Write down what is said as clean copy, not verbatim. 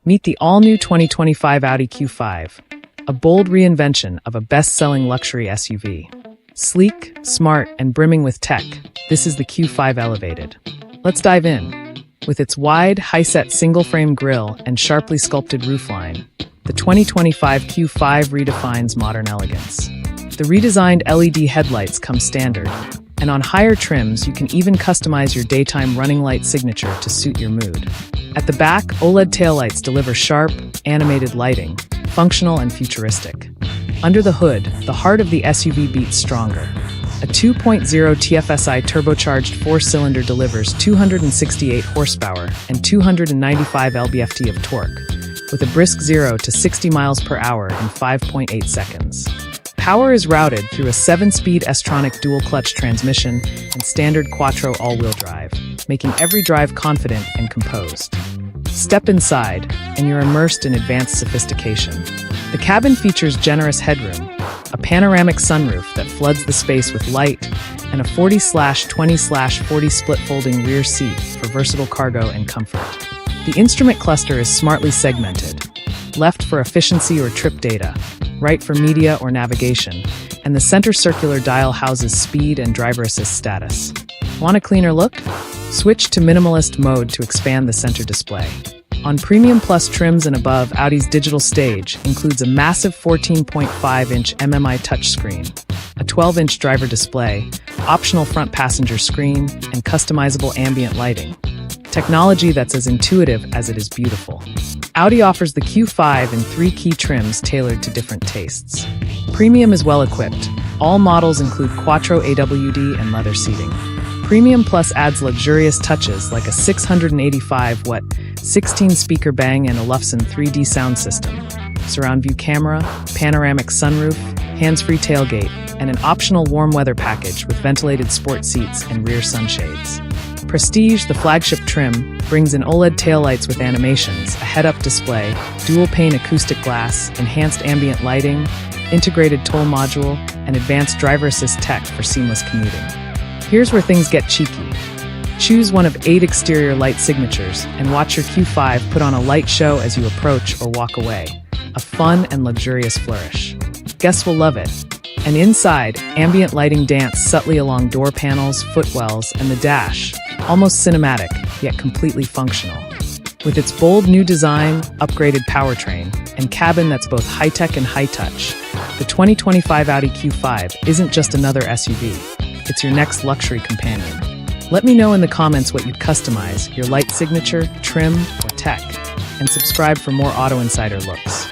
Meet the all-new 2025 Audi Q5, a bold reinvention of a best-selling luxury SUV. Sleek, smart, and brimming with tech, this is the Q5 Elevated. Let's dive in. With its wide, high-set single-frame grille and sharply sculpted roofline, the 2025 Q5 redefines modern elegance. The redesigned LED headlights come standard, and on higher trims you can even customize your daytime running light signature to suit your mood. At the back, OLED taillights deliver sharp, animated lighting, functional and futuristic. Under the hood, the heart of the SUV beats stronger. A 2.0 TFSI turbocharged four-cylinder delivers 268 horsepower and 295 lb-ft of torque, with a brisk 0 to 60 miles per hour in 5.8 seconds. Power is routed through a 7-speed S-tronic dual-clutch transmission and standard Quattro all-wheel drive, making every drive confident and composed. Step inside, and you're immersed in advanced sophistication. The cabin features generous headroom, a panoramic sunroof that floods the space with light, and a 40/20/40 split-folding rear seat for versatile cargo and comfort. The instrument cluster is smartly segmented, left for efficiency or trip data, right for media or navigation, and the center circular dial houses speed and driver assist status. Want a cleaner look? Switch to minimalist mode to expand the center display. On Premium Plus trims and above, Audi's digital stage includes a massive 14.5-inch MMI touchscreen, a 12-inch driver display, optional front passenger screen, and customizable ambient lighting. Technology that's as intuitive as it is beautiful. Audi offers the Q5 in 3 key trims tailored to different tastes. Premium is well equipped. All models include Quattro AWD and leather seating. Premium Plus adds luxurious touches like a 685-watt 16-speaker Bang & Olufsen 3D sound system, surround view camera, panoramic sunroof, hands-free tailgate, and an optional warm weather package with ventilated sport seats and rear sunshades. Prestige, the flagship trim, brings in OLED taillights with animations, a head-up display, dual-pane acoustic glass, enhanced ambient lighting, integrated toll module, and advanced driver assist tech for seamless commuting. Here's where things get cheeky. Choose one of 8 exterior light signatures and watch your Q5 put on a light show as you approach or walk away. A fun and luxurious flourish. Guests will love it. And inside, ambient lighting dance subtly along door panels, footwells, and the dash, almost cinematic, yet completely functional. With its bold new design, upgraded powertrain, and cabin that's both high-tech and high-touch, the 2025 Audi Q5 isn't just another SUV. It's your next luxury companion. Let me know in the comments what you'd customize, your light signature, trim, or tech, and subscribe for more Auto Insider looks.